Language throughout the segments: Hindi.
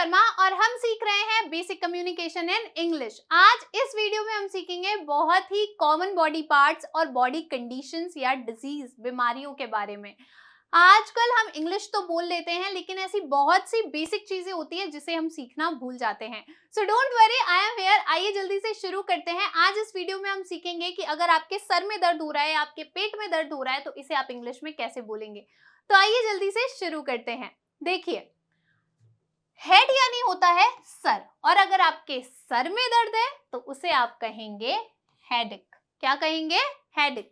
शर्मा और हम सीख रहे हैं बेसिक कम्युनिकेशन इन इंग्लिश। आज इस वीडियो में हम सीखेंगे बहुत ही कॉमन बॉडी पार्ट्स और बॉडी कंडीशंस या डिजीज बीमारियों के बारे में। आजकल हम इंग्लिश तो बोल लेते हैं लेकिन ऐसी बहुत सी बेसिक चीजें होती है जिसे हम सीखना भूल जाते हैं। So don't worry, I am here. आइए जल्दी से शुरू करते हैं। आज इस वीडियो में हम सीखेंगे कि अगर आपके सर में दर्द हो रहा है, आपके पेट में दर्द हो रहा है, तो इसे आप इंग्लिश में कैसे बोलेंगे। तो आइए जल्दी से शुरू करते हैं। देखिए, हेड यानी होता है सर, और अगर आपके सर में दर्द है तो उसे आप कहेंगे हेडेक। क्या कहेंगे? हेडेक।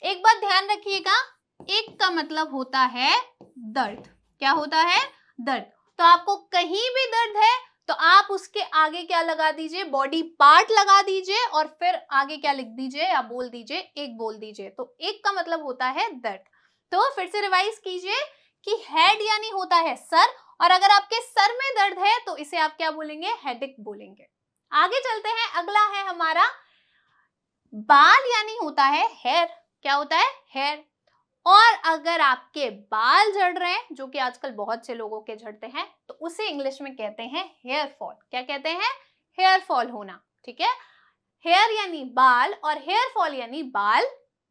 एक बात ध्यान रखिएगा, एक का मतलब होता है दर्द। क्या होता है? दर्द। तो आपको कहीं भी दर्द है तो आप उसके आगे क्या लगा दीजिए? बॉडी पार्ट लगा दीजिए और फिर आगे क्या लिख दीजिए या बोल दीजिए? एक बोल दीजिए। तो एक का मतलब होता है दर्द। तो फिर से रिवाइज कीजिए कि हेड यानी होता है सर, और अगर आपके सर में दर्द है तो इसे आप क्या बोलेंगे? हेडेक बोलेंगे। आगे चलते हैं। अगला है हमारा बाल यानी होता है हेयर। क्या होता है? हेयर। और अगर आपके बाल झड़ रहे हैं, जो कि आजकल बहुत से लोगों के झड़ते हैं, तो उसे इंग्लिश में कहते हैं हेयर फॉल। क्या कहते हैं? हेयर फॉल होना। ठीक है, हेयर यानी बाल और हेयर फॉल यानी बाल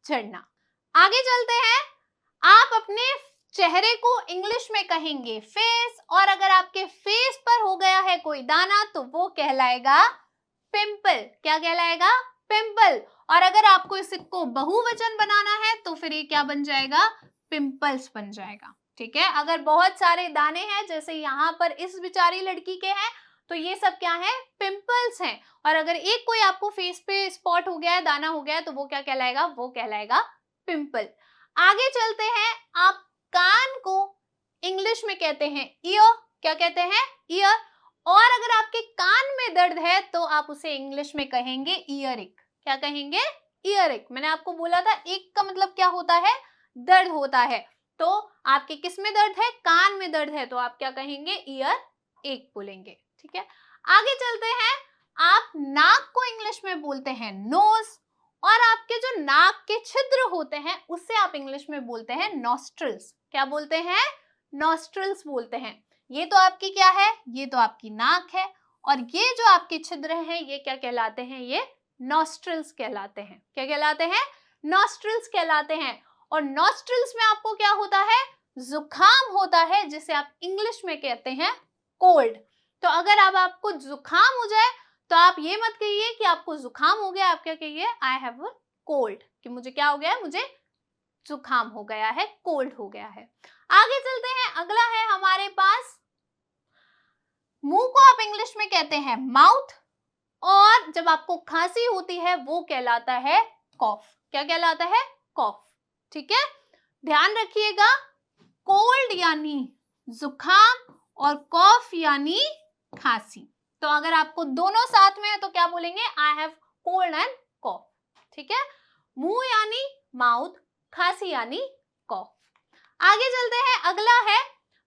झड़ना। आगे चलते हैं। आप अपने चेहरे को इंग्लिश में कहेंगे फेस, और अगर आपके फेस पर हो गया है कोई दाना तो वो कहलाएगा पिंपल। क्या कहलाएगा? पिंपल। और अगर आपको इसको बहुवचन बनाना है तो फिर ये क्या बन जाएगा? पिंपल्स बन जाएगा। ठीक है, अगर बहुत सारे दाने हैं जैसे यहाँ पर इस बेचारी लड़की के हैं तो ये सब क्या है? पिंपल्स हैं। और अगर एक कोई आपको फेस पे स्पॉट हो गया है, दाना हो गया है, तो वो क्या कहलाएगा? वो कहलाएगा पिंपल। आगे चलते हैं। आप कान को इंग्लिश में कहते हैं ईयर। क्या कहते हैं? ईयर। और अगर आपके कान में दर्द है तो आप उसे इंग्लिश में कहेंगे ईयरिक। क्या कहेंगे? ईयरिक। मैंने आपको बोला था एक का मतलब क्या होता है? दर्द होता है। तो आपके किस में दर्द है? कान में दर्द है, तो आप क्या कहेंगे? ईयर एक बोलेंगे। ठीक है, आगे चलते हैं। आप नाक को इंग्लिश में बोलते हैं नोज, और आपके जो नाक के छिद्र होते हैं उससे आप इंग्लिश में बोलते हैं नॉस्ट्रल्स। क्या बोलते हैं? नॉस्ट्रल्स बोलते हैं। ये तो आपकी क्या है? ये तो आपकी नाक है, और ये जो आपके छिद्र हैं ये क्या कहलाते हैं? ये नॉस्ट्रल्स कहलाते हैं। क्या कहलाते हैं? नॉस्ट्रल्स कहलाते हैं। और नॉस्ट्रल्स में आपको क्या होता है? जुकाम होता है, जिसे आप इंग्लिश में कहते हैं कोल्ड। तो अगर अब आपको जुकाम हो जाए तो आप ये मत कहिए कि आपको जुकाम हो गया, आप क्या कहिए? आई हैव अ कोल्ड, कि मुझे क्या हो गया है? मुझे जुकाम हो गया है, कोल्ड हो गया है। आगे चलते हैं। अगला है हमारे पास, मुंह को आप इंग्लिश में कहते हैं माउथ, और जब आपको खांसी होती है वो कहलाता है कॉफ। क्या कहलाता है? कॉफ। ठीक है, ध्यान रखिएगा, कोल्ड यानी जुकाम और कॉफ यानी खांसी। तो अगर आपको दोनों साथ में है तो क्या बोलेंगे? आई हैव कोल्ड एंड कॉफ। ठीक है, मुंह यानी माउथ, खांसी यानी कॉफ। आगे चलते हैं। अगला है,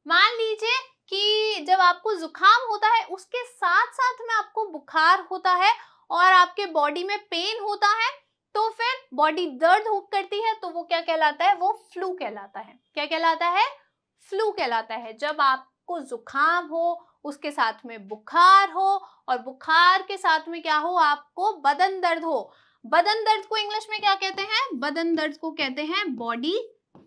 मान लीजिए कि जब आपको जुकाम होता है उसके साथ साथ में आपको बुखार होता है और आपके बॉडी में पेन होता है, तो फिर बॉडी दर्द करती है, तो वो क्या कहलाता है? वो फ्लू कहलाता है। क्या कहलाता है? फ्लू कहलाता है। जब आपको जुकाम हो, उसके साथ में बुखार हो, और बुखार के साथ में क्या हो? आपको बदन दर्द हो। बदन दर्द को इंग्लिश में क्या कहते हैं? बदन दर्द को कहते हैं बॉडी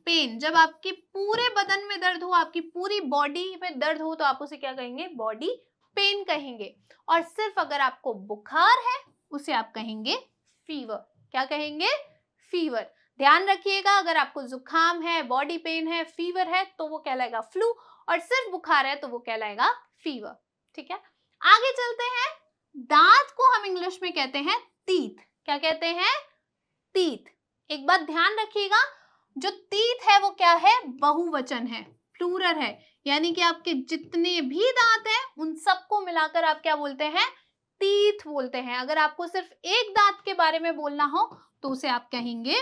पेन। जब आपके पूरे बदन में दर्द हो, आपकी पूरी बॉडी में दर्द हो, तो आप उसे क्या कहेंगे? बॉडी पेन कहेंगे। और सिर्फ अगर आपको बुखार है उसे आप कहेंगे फीवर। क्या कहेंगे? फीवर। ध्यान रखिएगा, अगर आपको जुकाम है, बॉडी पेन है, फीवर है, तो वो कहलाएगा फ्लू, और सिर्फ बुखार है तो वो कहलाएगा फीवर। ठीक है, आगे चलते हैं। दांत को हम इंग्लिश में कहते हैं टीथ। क्या कहते हैं? टीथ। एक बात ध्यान रखिएगा, जो टीथ है वो क्या है? बहुवचन है, प्लूरल है, यानी कि आपके जितने भी दांत हैं उन सबको मिलाकर आप क्या बोलते हैं? टीथ बोलते हैं। अगर आपको सिर्फ एक दांत के बारे में बोलना हो तो उसे आप कहेंगे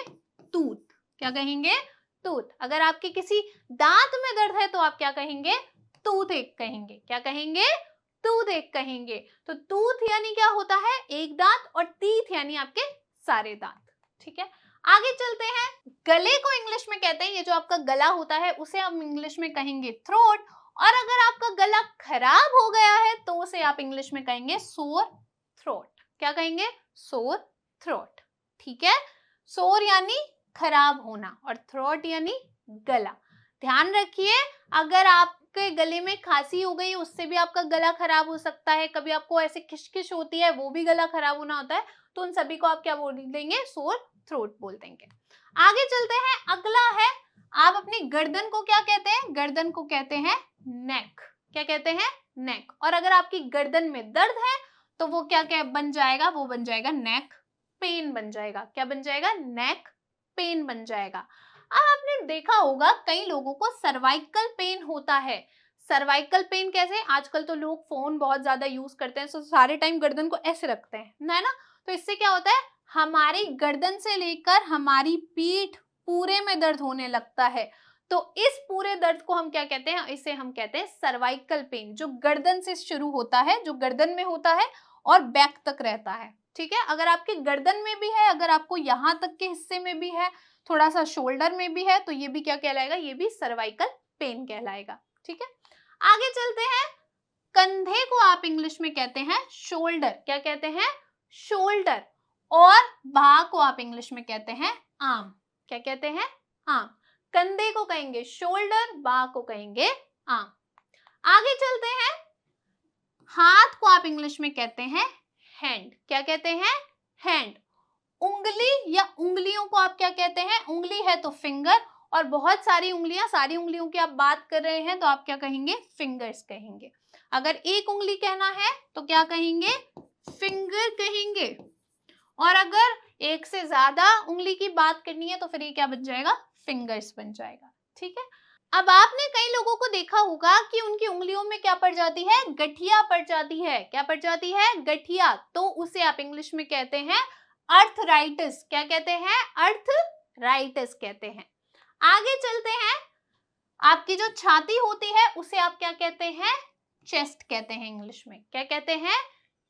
टूथ। क्या कहेंगे? टूथ। अगर आपके किसी दांत में दर्द है तो आप क्या कहेंगे? टूथ एक कहेंगे। क्या कहेंगे? टूथ एक कहेंगे। तो टूथ यानी क्या होता है? एक दांत, और टीथ यानी आपके सारे दांत। ठीक है, आगे चलते हैं। गले को इंग्लिश में कहते हैं, ये जो आपका गला होता है उसे हम इंग्लिश में कहेंगे थ्रोट, और अगर आपका गला खराब हो गया है तो उसे आप इंग्लिश में कहेंगे सोर थ्रोट। क्या कहेंगे? Sore throat. ठीक है, सोर यानी खराब होना और थ्रोट यानी गला। ध्यान रखिए, अगर आपके गले में खांसी हो गई उससे भी आपका गला खराब हो सकता है, कभी आपको ऐसे खिचखिच होती है वो भी गला खराब होना होता है, तो उन सभी को आप क्या बोल देंगे? सोर थ्रोट बोल देंगे। आगे चलते हैं, अगला है, आप अपनी गर्दन को क्या कहते हैं? गर्दन को कहते हैं नेक। क्या कहते हैं? नेक। और अगर आपकी गर्दन में दर्द है तो वो क्या क्या बन जाएगा? वो बन जाएगा नेक पेन बन जाएगा। क्या बन जाएगा? नेक पेन बन जाएगा। अब आपने देखा होगा कई लोगों को सर्वाइकल पेन होता है। सर्वाइकल पेन कैसे? आजकल तो लोग फोन बहुत ज्यादा यूज करते हैं, तो सारे टाइम गर्दन को ऐसे रखते हैं, है ना? तो इससे क्या होता है, हमारी गर्दन से लेकर हमारी पीठ पूरे में दर्द होने लगता है। तो इस पूरे दर्द को हम क्या कहते हैं? इसे हम कहते हैं सर्वाइकल पेन, जो गर्दन से शुरू होता है, जो गर्दन में होता है और बैक तक रहता है। ठीक है, अगर आपके गर्दन में भी है, अगर आपको यहाँ तक के हिस्से में भी है, थोड़ा सा शोल्डर में भी है, तो ये भी क्या कहलाएगा? ये भी सर्वाइकल पेन कहलाएगा। ठीक है, आगे चलते हैं, कंधे को आप इंग्लिश में कहते हैं शोल्डर। क्या कहते हैं? शोल्डर। और बाह को आप इंग्लिश में कहते हैं आर्म। क्या कहते हैं? आर्म। कंधे को कहेंगे शोल्डर, बाह को कहेंगे आर्म। आगे चलते हैं, हाथ को आप इंग्लिश में कहते हैं हैंड। क्या कहते हैं? हैंड। उंगली या उंगलियों को आप क्या कहते हैं? उंगली है तो फिंगर, और बहुत सारी उंगलियां, सारी उंगलियों की आप बात कर रहे हैं तो आप क्या कहेंगे? फिंगर्स कहेंगे। अगर एक उंगली कहना है तो क्या कहेंगे? फिंगर कहेंगे। और अगर एक से ज्यादा उंगली की बात करनी है तो फिर ये क्या बन जाएगा? फिंगर्स बन जाएगा। ठीक है, अब आपने कई लोगों को देखा होगा कि उनकी उंगलियों में क्या पड़ जाती है? गठिया पड़ जाती है। क्या पड़ जाती है? गठिया। तो उसे आप इंग्लिश में कहते हैं अर्थराइटिस। क्या कहते हैं? अर्थराइटिस कहते हैं। आगे चलते हैं, आपकी जो छाती होती है उसे आप क्या कहते हैं? चेस्ट कहते हैं इंग्लिश में। क्या कहते हैं?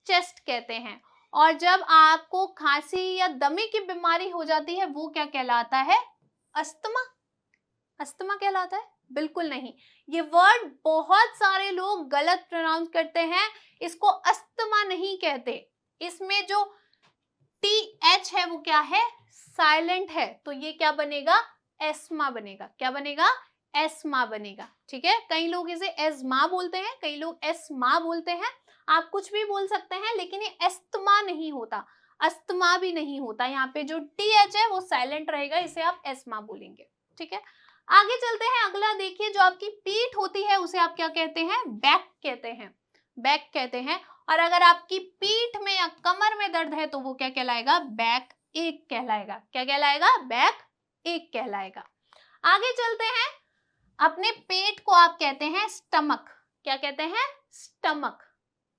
चेस्ट कहते हैं। और जब आपको खांसी या दमे की बीमारी हो जाती है वो क्या कहलाता है? अस्थमा। अस्थमा कहलाता है? बिल्कुल नहीं, ये वर्ड बहुत सारे लोग गलत प्रोनाउंस करते हैं, इसको अस्थमा नहीं कहते। इसमें जो TH है वो क्या है? साइलेंट है, तो ये क्या बनेगा? एस्मा बनेगा। क्या बनेगा? एस्मा बनेगा। ठीक है, कई लोग इसे एस्मा बोलते हैं, कई लोग एस्मा बोलते हैं, आप कुछ भी बोल सकते हैं, लेकिन ये एस्थमा नहीं होता, अस्थमा भी नहीं होता। यहाँ पे जो TH है वो साइलेंट रहेगा, इसे आप एस्मा बोलेंगे। ठीक है, आगे चलते हैं, अगला देखिए, जो आपकी पीठ होती है उसे आप क्या कहते हैं? बैक कहते हैं। बैक कहते हैं। और अगर आपकी पीठ में या कमर में दर्द है तो वो क्या कहलाएगा? बैक एक कहलाएगा। क्या कहलाएगा? बैक एक कहलाएगा। आगे चलते हैं, अपने पेट को आप कहते हैं स्टमक। क्या कहते हैं? स्टमक।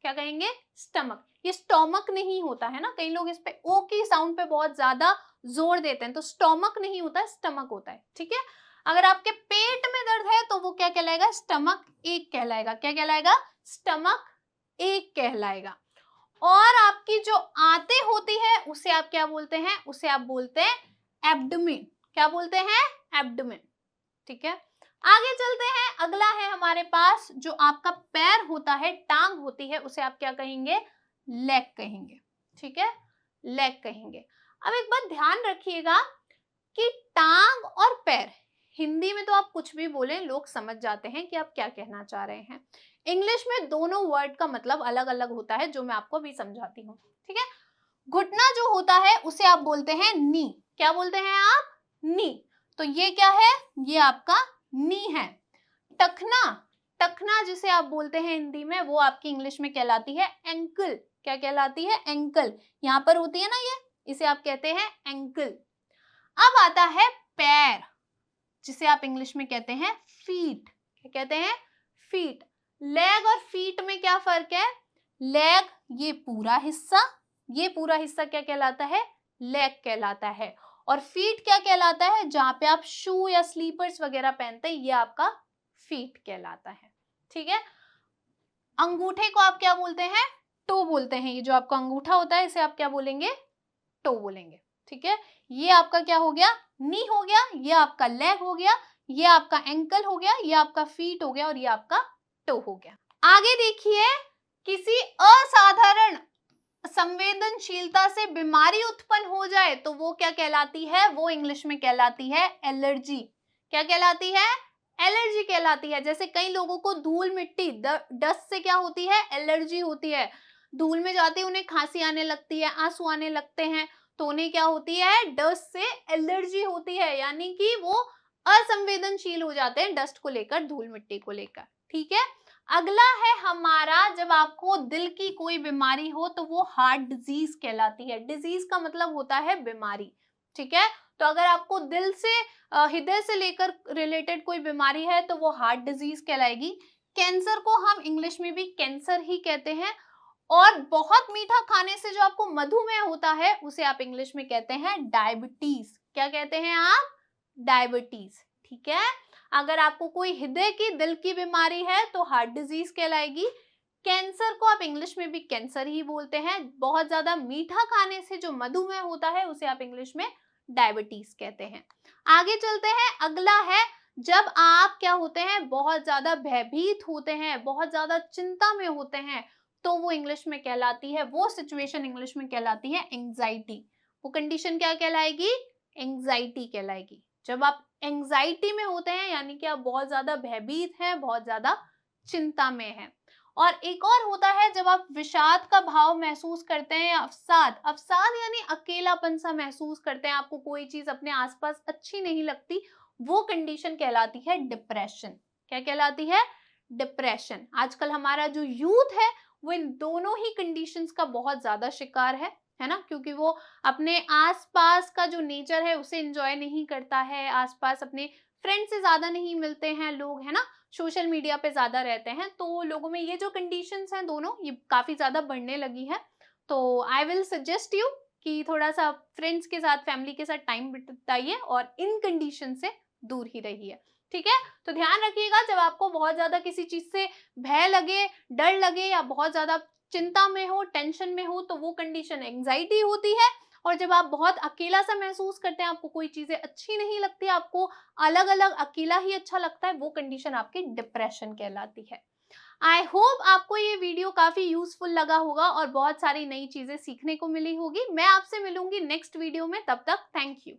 क्या कहेंगे? स्टमक। ये स्टोमक नहीं होता है ना, कई लोग इस पे ओ की साउंड पे बहुत ज्यादा जोर देते हैं, तो स्टोमक नहीं होता है, स्टमक होता है। ठीक है, अगर आपके पेट में दर्द है तो वो क्या कहलाएगा? स्टमक एक कहलाएगा। क्या कहलाएगा? स्टमक एक कहलाएगा। और आपकी जो आंतें होती है उसे आप क्या बोलते हैं? उसे आप बोलते हैं एब्डोमेन। क्या बोलते हैं? एब्डोमेन। ठीक है, आगे चलते हैं, अगला है हमारे पास, जो आपका पैर होता है, टांग होती है, उसे आप क्या कहेंगे? लेग कहेंगे। ठीक है, लेग कहेंगे। अब एक बात ध्यान रखिएगा कि टांग और पैर, हिंदी में तो आप कुछ भी बोलें लोग समझ जाते हैं कि आप क्या कहना चाह रहे हैं। इंग्लिश में दोनों वर्ड का मतलब अलग अलग होता है, जो मैं आपको अभी समझाती हूँ। ठीक है, घुटना जो होता है उसे आप बोलते हैं नी। क्या बोलते हैं आप? नी। तो ये क्या है? ये आपका नी है। टखना, टखना जिसे आप बोलते हैं हिंदी में, वो आपकी इंग्लिश में कहलाती है एंकल। क्या कहलाती है? एंकल। यहाँ पर होती है ना ये, इसे आप कहते हैं एंकल। अब आता है पैर, जिसे आप इंग्लिश में कहते हैं फीट। क्या कहते हैं? फीट। लेग और फीट में क्या फर्क है? लेग ये पूरा हिस्सा, ये पूरा हिस्सा क्या कहलाता है? लेग कहलाता है। और फीट क्या कहलाता है? जहां पे आप शू या स्लीपर्स वगैरह पहनते हैं, ये आपका फीट कहलाता है। ठीक है, अंगूठे को आप क्या बोलते हैं? टो बोलते हैं। ये जो आपका अंगूठा होता है इसे आप क्या बोलेंगे? टो बोलेंगे। ठीक है, ये आपका क्या हो गया? नी हो गया, ये आपका लेग हो गया, ये आपका एंकल हो गया, ये आपका फीट हो गया, और ये आपका तो हो गया। आगे देखिए, किसी असाधारण संवेदनशीलता से बीमारी उत्पन्न हो जाए तो वो क्या कहलाती है, वो इंग्लिश में कहलाती है एलर्जी। क्या कहलाती है, एलर्जी कहलाती है। जैसे कई लोगों को धूल मिट्टी डस्ट से क्या होती है, एलर्जी होती है। धूल में जाते उन्हें खांसी आने लगती है, आंसू आने लगते हैं, तो उन्हें क्या होती है, डस्ट से एलर्जी होती है, यानी कि वो असंवेदनशील हो जाते हैं डस्ट को लेकर, धूल मिट्टी को लेकर। ठीक है। अगला है हमारा, जब आपको दिल की कोई बीमारी हो तो वो हार्ट डिजीज कहलाती है। डिजीज का मतलब होता है बीमारी। ठीक है। तो अगर आपको दिल से हृदय से लेकर रिलेटेड कोई बीमारी है तो वो हार्ट डिजीज कहलाएगी। कैंसर को हम इंग्लिश में भी कैंसर ही कहते हैं। और बहुत मीठा खाने से जो आपको मधुमेह होता है उसे आप इंग्लिश में कहते हैं डायबिटीज। क्या कहते हैं आप, डायबिटीज। ठीक है। अगर आपको कोई हृदय की, दिल की बीमारी है तो हार्ट डिजीज कहलाएगी। कैंसर को आप इंग्लिश में भी कैंसर ही बोलते हैं। बहुत ज्यादा मीठा खाने से जो मधुमेह होता है उसे आप इंग्लिश में डायबिटीज कहते हैं। आगे चलते हैं। अगला है, जब आप क्या होते हैं, बहुत ज्यादा भयभीत होते हैं, बहुत ज्यादा चिंता में होते हैं, तो वो इंग्लिश में कहलाती है, वो सिचुएशन इंग्लिश में कहलाती है एंग्जाइटी। वो कंडीशन क्या कहलाएगी, एंग्जाइटी कहलाएगी। जब आप एंग्जाइटी में होते हैं यानी कि आप बहुत ज्यादा भयभीत हैं, बहुत ज्यादा चिंता में हैं। और एक और होता है, जब आप विषाद का भाव महसूस करते हैं या अवसाद। अवसाद यानी अकेलापन सा महसूस करते हैं, आपको कोई चीज अपने आसपास अच्छी नहीं लगती, वो कंडीशन कहलाती है डिप्रेशन। क्या कहलाती है, डिप्रेशन। आजकल हमारा जो यूथ है वो इन दोनों ही कंडीशंस का बहुत ज्यादा शिकार है ना, क्योंकि वो अपने आसपास का जो नेचर है उसे एंजॉय नहीं करता है, आसपास अपने फ्रेंड से ज्यादा नहीं मिलते हैं लोग, है ना, सोशल मीडिया पे ज्यादा रहते हैं, तो लोगों में ये जो कंडीशंस हैं दोनों, ये काफी ज्यादा बढ़ने लगी है। तो आई विल सजेस्ट यू कि थोड़ा सा फ्रेंड्स के साथ, फैमिली के साथ टाइम बिताइए और इन कंडीशन से दूर ही रहिए। ठीक है। तो ध्यान रखिएगा, जब आपको बहुत ज्यादा किसी चीज से भय लगे, डर लगे या बहुत ज्यादा चिंता में हो, टेंशन में हो, तो वो कंडीशन एंग्जाइटी होती है। और जब आप बहुत अकेला सा महसूस करते हैं, आपको कोई चीजें अच्छी नहीं लगती, आपको अलग अलग अकेला ही अच्छा लगता है, वो कंडीशन आपकी डिप्रेशन कहलाती है। आई होप आपको ये वीडियो काफी यूजफुल लगा होगा और बहुत सारी नई चीजें सीखने को मिली होगी। मैं आपसे मिलूंगी नेक्स्ट वीडियो में, तब तक थैंक यू।